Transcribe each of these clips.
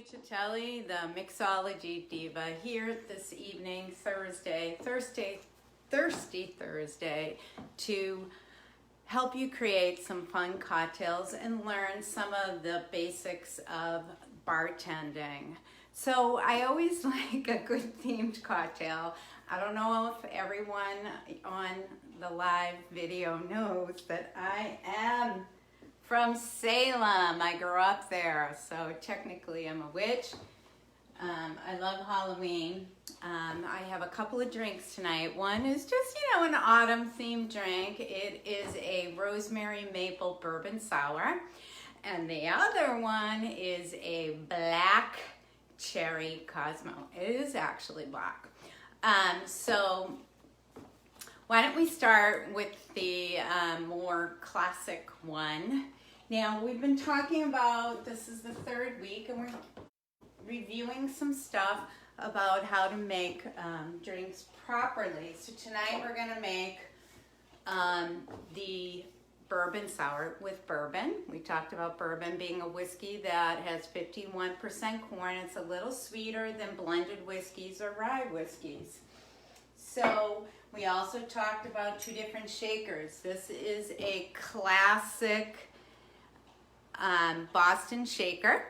Chitelli, the mixology diva, here this evening, Thirsty Thursday, to help you create some fun cocktails and learn some of the basics of bartending. So I always like a good themed cocktail. I don't know if everyone on the live video knows that I am from Salem. I grew up there, so technically I'm a witch. I love Halloween. I have a couple of drinks tonight. One is just, an autumn themed drink. It is a Rosemary Maple Bourbon Sour. And the other one is a black cherry Cosmo. It is actually black. So why don't we start with the more classic one. Now, we've been talking about, this is the third week, and we're reviewing some stuff about how to make drinks properly. So tonight we're going to make the bourbon sour with bourbon. We talked about bourbon being a whiskey that has 51% corn. It's a little sweeter than blended whiskeys or rye whiskeys. So we also talked about two different shakers. This is a classic Boston shaker.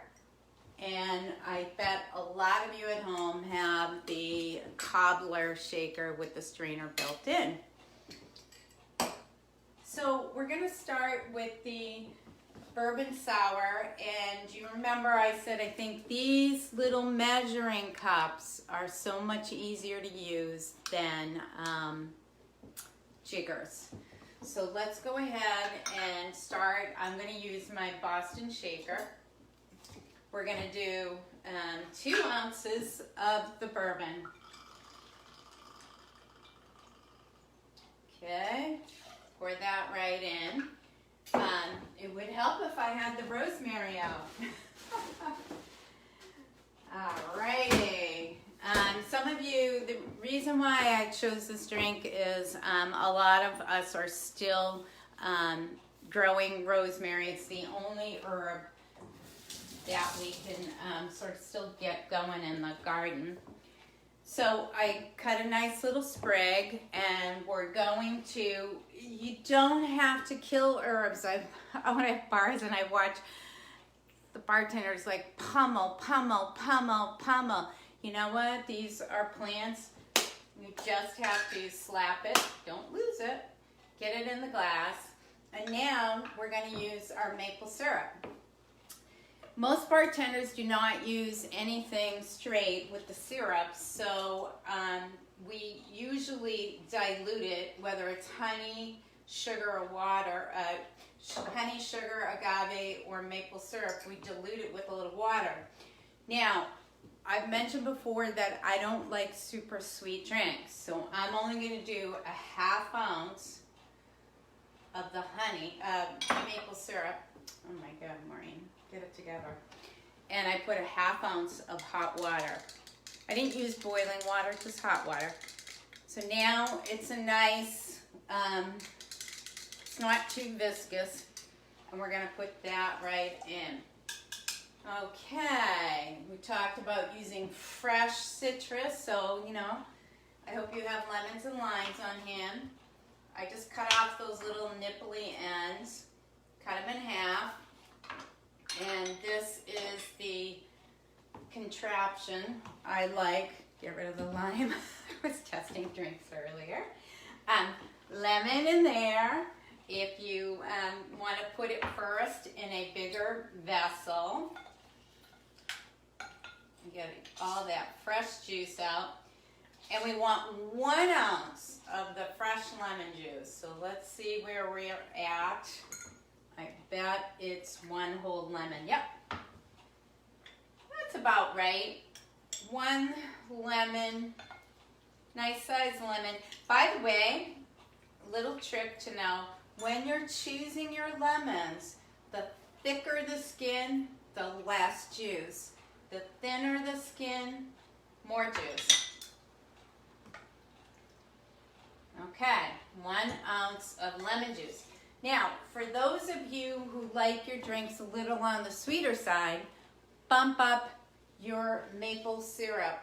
And I bet a lot of you at home have the cobbler shaker with the strainer built in. So we're going to start with the bourbon sour, and you remember I said I think these little measuring cups are so much easier to use than jiggers. So let's go ahead and start. I'm going to use my Boston shaker. We're going to do 2 ounces of the bourbon. Okay. Pour that right in. It would help if I had the rosemary out. Alrighty. Some of you, the reason why I chose this drink is a lot of us are still growing rosemary. It's the only herb that we can sort of still get going in the garden. So I cut a nice little sprig, and we're going to, you don't have to kill herbs. I want to have bars, and I watch the bartenders like pummel. You know what? These are plants. You just have to slap it. Don't lose it. Get it in the glass. And now we're going to use our maple syrup. Most bartenders do not use anything straight with the syrup, so we usually dilute it, whether it's honey, sugar, or water, honey, sugar, agave, or maple syrup. We dilute it with a little water. Now, I've mentioned before that I don't like super sweet drinks, so I'm only going to do a 1/2 ounce of the honey, maple syrup. Oh my God, Maureen. Get it together. And I put a 1/2 ounce of hot water. I didn't use boiling water, just hot water. So now it's a nice, it's not too viscous. And we're going to put that right in. Okay, we talked about using fresh citrus. So, I hope you have lemons and limes on hand. I just cut off those little nipply ends, cut them in half. And this is the contraption I like. Get rid of the lime. I was testing drinks earlier. Lemon in there. If you want to put it first in a bigger vessel. Get all that fresh juice out. And we want 1 ounce of the fresh lemon juice. So let's see where we're at. I bet it's 1 whole lemon. Yep. That's about right. 1 lemon. Nice size lemon. By the way, little trick to know, when you're choosing your lemons, the thicker the skin, the less juice. The thinner the skin, more juice. Okay, 1 ounce of lemon juice. Now, for those of you who like your drinks a little on the sweeter side, bump up your maple syrup.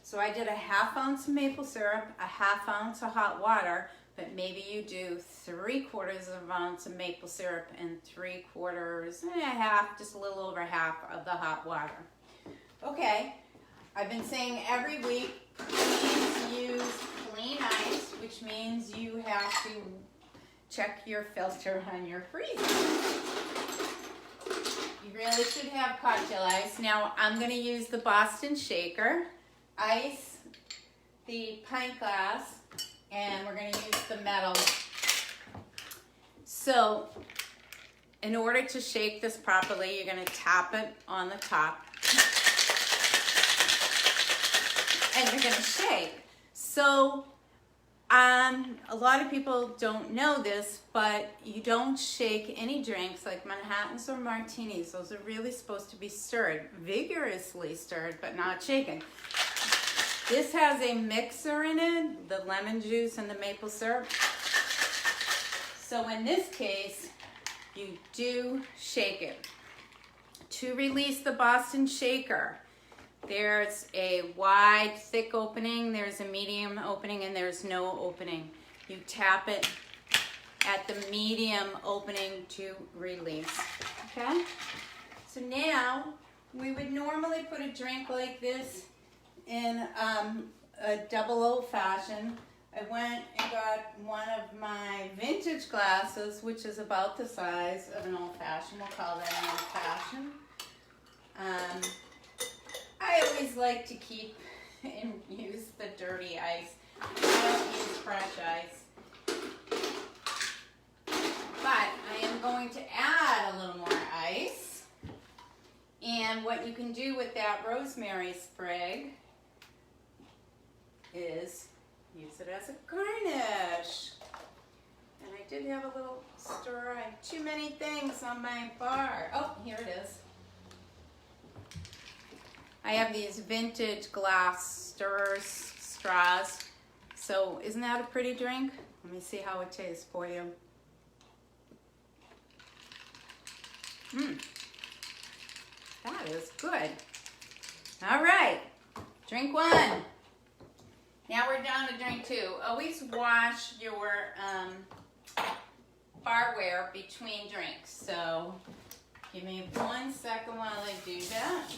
So I did a 1/2 ounce of maple syrup, a 1/2 ounce of hot water, but maybe you do 3/4 of an ounce of maple syrup and 3/4, half, just a little over half of the hot water. Okay, I've been saying every week, please use clean ice, which means you have to check your filter on your freezer. You really should have cocktail ice. Now I'm going to use the Boston shaker, ice, the pint glass, and we're going to use the metal. So in order to shake this properly, you're going to tap it on the top. And you're going to shake. So a lot of people don't know this, but you don't shake any drinks like Manhattans or martinis. Those are really supposed to be stirred, vigorously stirred, but not shaken. This has a mixer in it, the lemon juice and the maple syrup. So in this case, you do shake it. To release the Boston shaker, there's a wide, thick opening, there's a medium opening, and there's no opening. You tap it at the medium opening to release, okay? So now, we would normally put a drink like this in a double old-fashioned. I went and got one of my vintage glasses, which is about the size of an old-fashioned. We'll call that an old-fashioned. I always like to keep and use the dirty ice. I don't use fresh ice. But I am going to add a little more ice. And what you can do with that rosemary sprig is use it as a garnish. And I did have a little stir. I have too many things on my bar. Oh, here it is. I have these vintage glass straws. So isn't that a pretty drink? Let me see how it tastes for you. That is good. All right, drink one. Now we're down to drink two. Always wash your barware between drinks. So give me 1 second while I do that.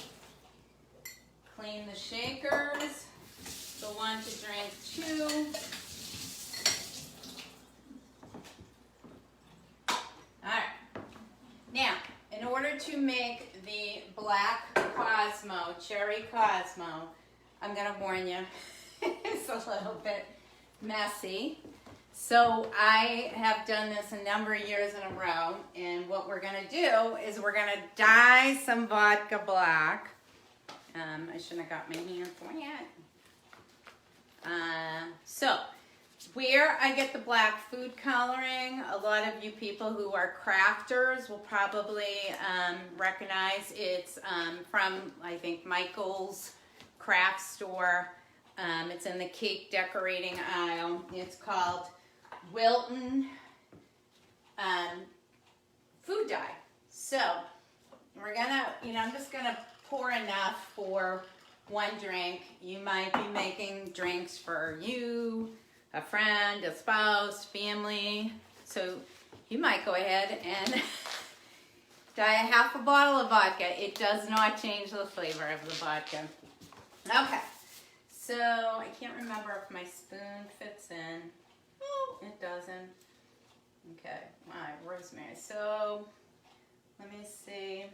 Clean the shakers. Go on to drink two. Alright. Now, in order to make the black Cosmo, cherry Cosmo, I'm going to warn you, it's a little bit messy. So I have done this a number of years in a row, and what we're going to do is we're going to dye some vodka black. I shouldn't have got my hand for it. So, where I get the black food coloring, a lot of you people who are crafters will probably recognize it's from, I think, Michael's craft store. It's in the cake decorating aisle. It's called Wilton Food Dye. So, we're gonna, I'm just gonna pour enough for one drink. You might be making drinks for you, a friend, a spouse, family. So you might go ahead and dye a half a bottle of vodka. It does not change the flavor of the vodka. Okay, so I can't remember if my spoon fits in. Oh, it doesn't. Okay, all right, rosemary. So let me see.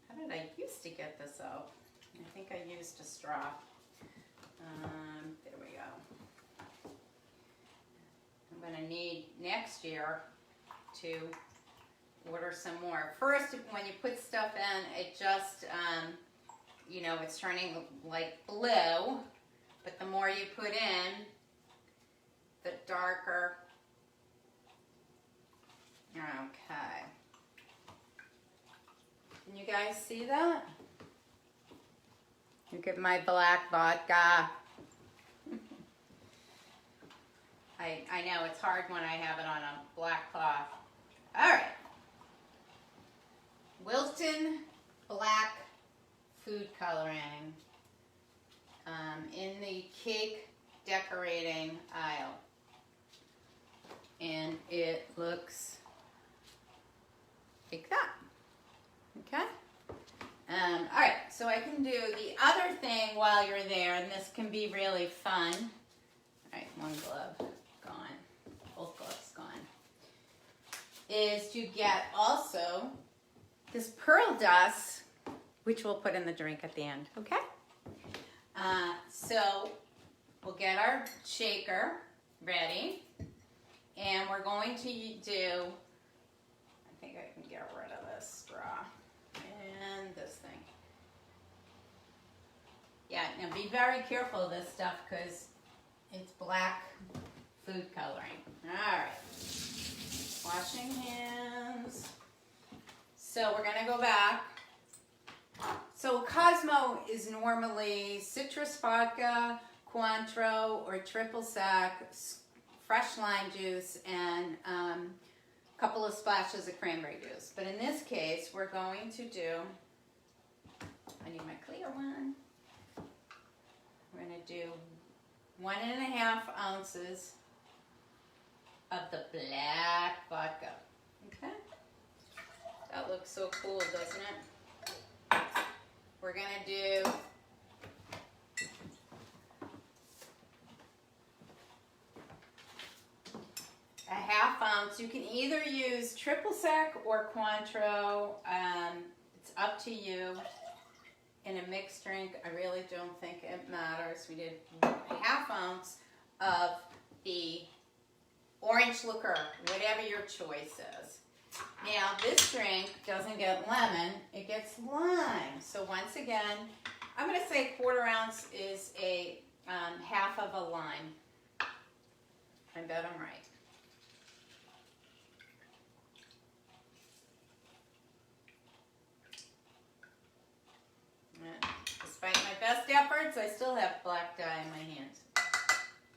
How did I used to get this out? I think I used a straw. There we go. I'm going to need next year to order some more. First, when you put stuff in, it just, it's turning like blue. But the more you put in, the darker. Okay. Can you guys see that? Look at my black vodka. I know it's hard when I have it on a black cloth. All right. Wilton Black food coloring in the cake decorating aisle. And it looks like that. Okay? All right, so I can do the other thing while you're there, and this can be really fun. All right, one glove gone, both gloves gone. Is to get also this pearl dust, which we'll put in the drink at the end, okay? So we'll get our shaker ready, and we're going to do, I think I can get rid of this straw and this thing. Yeah, now be very careful of this stuff because it's black food coloring. All right, washing hands. So we're gonna go back. So Cosmo is normally citrus vodka, Cointreau, or triple sec, fresh lime juice, and a couple of splashes of cranberry juice. But in this case, we're going to do, I need my clear one. We're gonna do 1.5 ounces of the black vodka. Okay? That looks so cool, doesn't it? We're gonna do a 1/2 ounce. You can either use triple sec or Cointreau. It's up to you. In a mixed drink, I really don't think it matters. We did a 1/2 ounce of the orange liqueur, whatever your choice is. Now, this drink doesn't get lemon, it gets lime. So once again, I'm going to say 1/4 ounce is a 1/2 of a lime. I bet I'm right. And despite my best efforts, I still have black dye in my hands.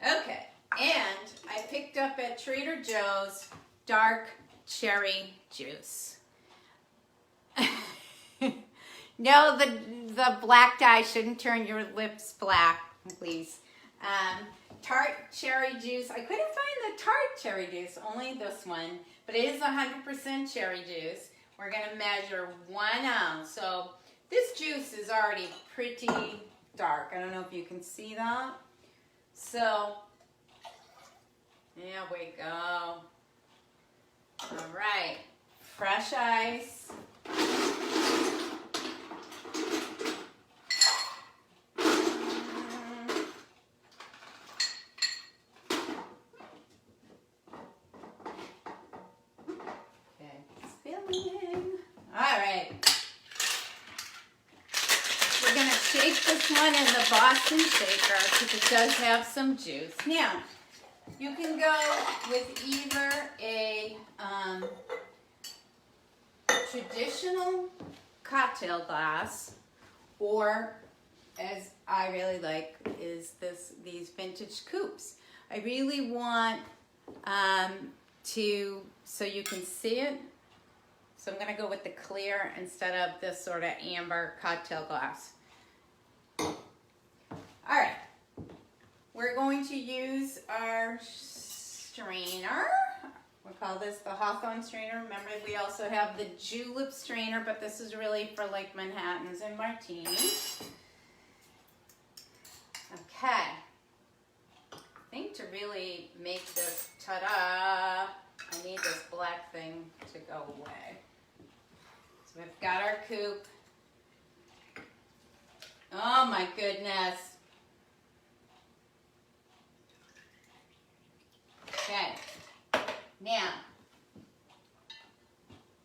Okay, and I picked up at Trader Joe's dark cherry juice. No, the black dye shouldn't turn your lips black, please. Tart cherry juice. I couldn't find the tart cherry juice, only this one, but it is 100% cherry juice. We're going to measure 1 ounce. So this juice is already pretty dark. I don't know if you can see that. So, there we go. All right, fresh ice. Okay, spilling. All right. We're gonna shake this one in the Boston shaker because it does have some juice. Now, you can go with either a traditional cocktail glass, or, as I really like, is these vintage coupes. I really want so you can see it. So I'm going to go with the clear instead of this sort of amber cocktail glass. All right. We're going to use our strainer. We'll call this the Hawthorne strainer. Remember, we also have the julep strainer, but this is really for like Manhattans and martinis. Okay. I think to really make this ta-da, I need this black thing to go away. So we've got our coupe. Oh my goodness. Okay, now,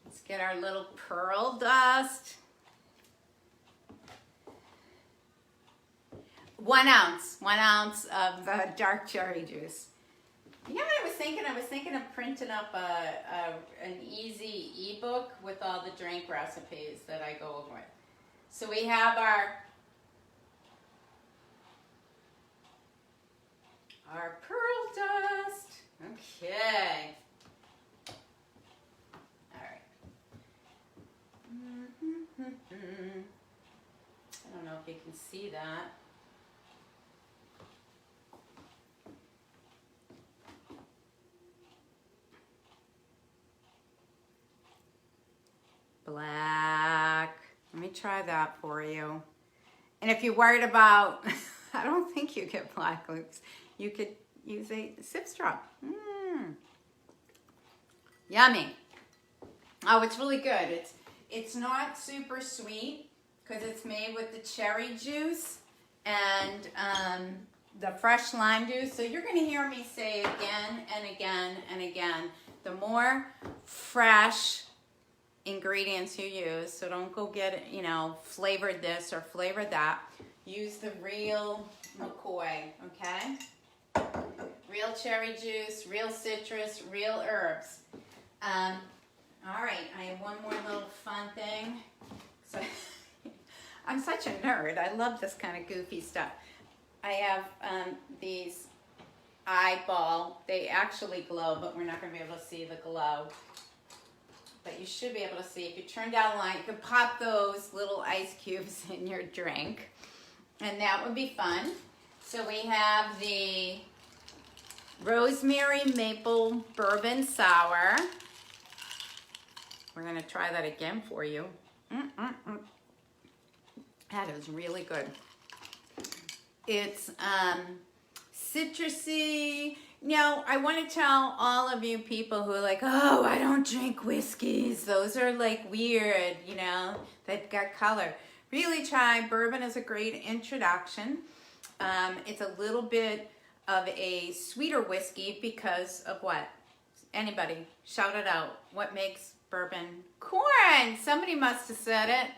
let's get our little pearl dust. 1 ounce of dark cherry juice. You know what I was thinking? I was thinking of printing up an easy ebook with all the drink recipes that I go over. So we have our pearl dust. Okay. All right. if you can see that. Black. Let me try that for you. And if you're worried about, I don't think you get black lips. You could use a sip straw. Yummy. Oh, it's really good. It's not super sweet because it's made with the cherry juice and the fresh lime juice. So you're going to hear me say again and again and again, the more fresh ingredients you use, so don't go get, you know, flavored this or flavored that. Use the real McCoy, okay? Real cherry juice, real citrus, real herbs. All right, I have one more little fun thing. So I'm such a nerd. I love this kind of goofy stuff. I have these eyeball. They actually glow, but we're not going to be able to see the glow. But you should be able to see. If you turn down the light, you could pop those little ice cubes in your drink. And that would be fun. So we have the Rosemary Maple Bourbon Sour. We're going to try that again for you. That is really good. It's citrusy. Now, I want to tell all of you people who are like, oh, I don't drink whiskeys. Those are like weird, you know, they've got color. Really try. Bourbon is a great introduction. It's a little bit of a sweeter whiskey because of what? Anybody, shout it out. What makes bourbon? Corn. Somebody must have said it.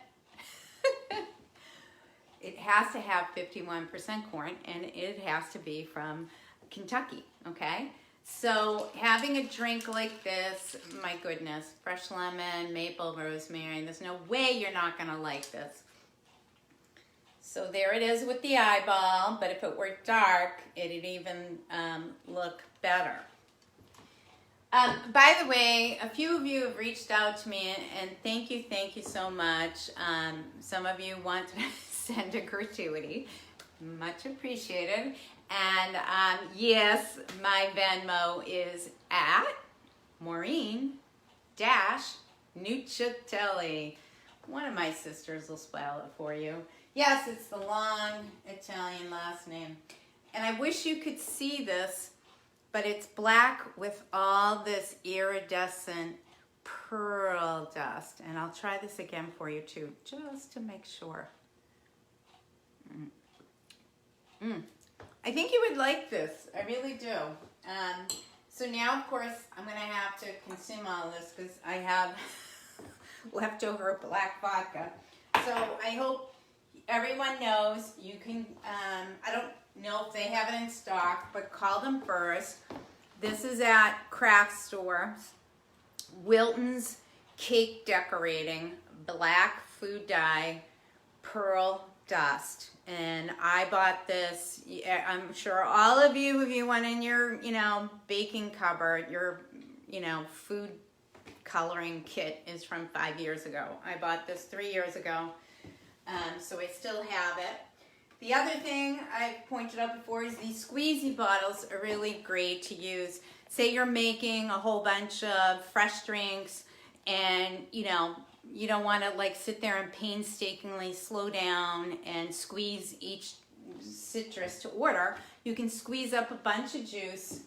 It has to have 51% corn, and it has to be from Kentucky, okay? So having a drink like this, my goodness, fresh lemon, maple, rosemary, there's no way you're not gonna like this. So there it is with the eyeball, but if it were dark, it'd even look better. By the way, a few of you have reached out to me, and thank you so much. Some of you want to send a gratuity, much appreciated. And yes, my Venmo is at Maureen-Nuccitelli. One of my sisters will spell it for you. Yes, it's the long Italian last name. And I wish you could see this, but it's black with all this iridescent pearl dust. And I'll try this again for you too, just to make sure. I think you would like this. I really do. So now, of course, I'm going to have to consume all this because I have leftover black vodka. So I hope everyone knows you can, I don't know if they have it in stock, but call them first. This is at craft stores. Wilton's Cake Decorating, black food dye, pearl dust. And I bought this. I'm sure all of you, if you went in your, baking cupboard, your, food coloring kit is from 5 years ago. I bought this 3 years ago, so I still have it. The other thing I've pointed out before is these squeezy bottles are really great to use. Say you're making a whole bunch of fresh drinks and, you don't want to sit there and painstakingly slow down and squeeze each citrus to order. You can squeeze up a bunch of juice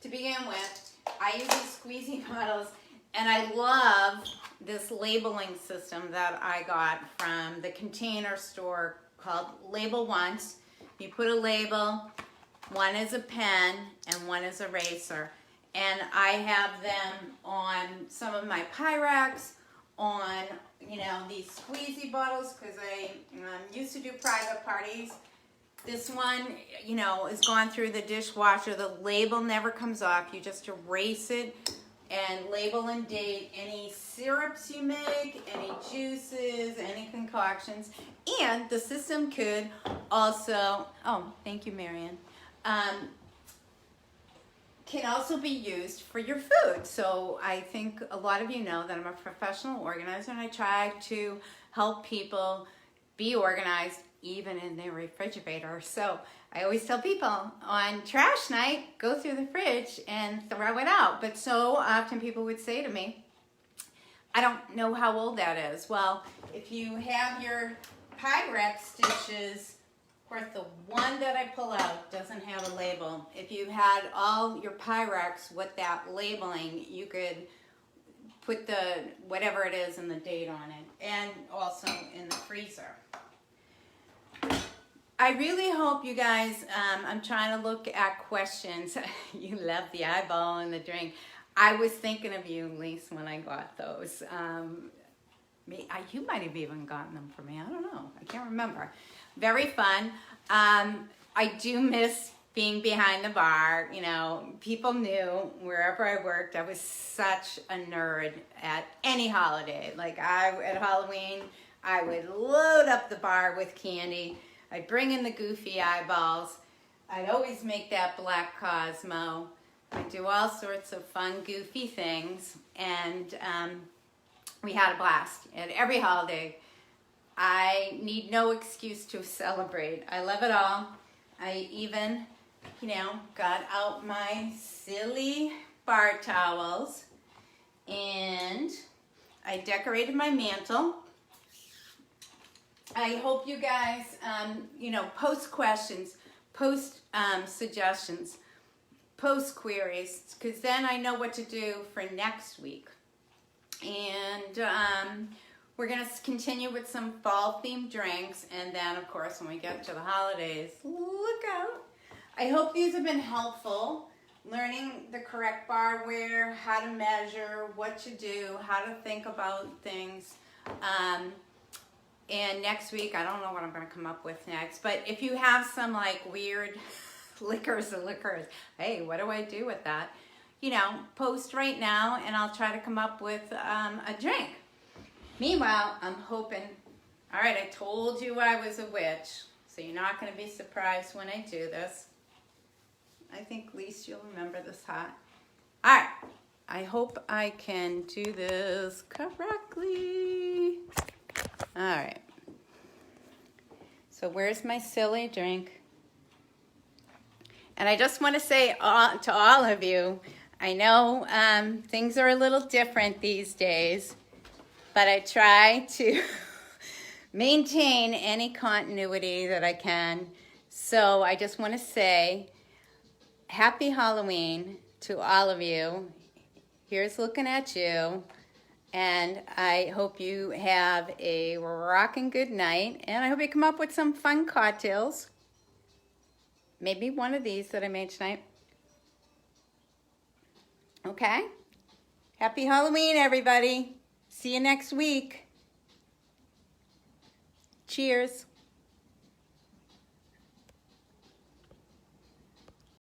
to begin with. I use these squeezy bottles, and I love this labeling system that I got from the Container Store called Label Once. You put a label, one is a pen and one is a eraser. And I have them on some of my Pyrex, on these squeezy bottles, because I used to do private parties. This one is gone through the dishwasher. The label never comes off. You just erase it and label and date any syrups you make, any juices, any concoctions. And the system could also, oh, thank you, Marian, can also be used for your food. So I think a lot of you know that I'm a professional organizer, and I try to help people be organized even in their refrigerator. So I always tell people on trash night, go through the fridge and throw it out. But so often people would say to me, I don't know how old that is. Well, if you have your Pyrex dishes, of course the one that I pull out doesn't have a label. If you had all your Pyrex with that labeling, you could put the whatever it is and the date on it, and also in the freezer. I really hope you guys, I'm trying to look at questions. You love the eyeball and the drink. I was thinking of you, Lisa, when I got those. You might have even gotten them for me. I don't know. I can't remember. Very fun. I do miss being behind the bar. You know, people knew wherever I worked, I was such a nerd at any holiday. Like at Halloween, I would load up the bar with candy. I'd bring in the goofy eyeballs. I'd always make that black Cosmo. I'd do all sorts of fun, goofy things. And we had a blast at every holiday. I need no excuse to celebrate. I love it all. I even, got out my silly bar towels. And I decorated my mantle. I hope you guys, post questions, post suggestions, post queries, because then I know what to do for next week. And we're going to continue with some fall-themed drinks, and then, of course, when we get to the holidays, look out. I hope these have been helpful, learning the correct barware, how to measure, what to do, how to think about things. And next week, I don't know what I'm going to come up with next, but if you have some like weird liquors, hey, what do I do with that? Post right now and I'll try to come up with a drink. Meanwhile, I'm hoping, all right, I told you I was a witch, so you're not going to be surprised when I do this. I think, Lise, you'll remember this hot. All right, I hope I can do this correctly. All right. So where's my silly drink? And I just want to say to all of you, I know things are a little different these days, but I try to maintain any continuity that I can. So I just want to say happy Halloween to all of you. Here's looking at you. And I hope you have a rockin' good night. And I hope you come up with some fun cocktails. Maybe one of these that I made tonight. Okay? Happy Halloween, everybody. See you next week. Cheers.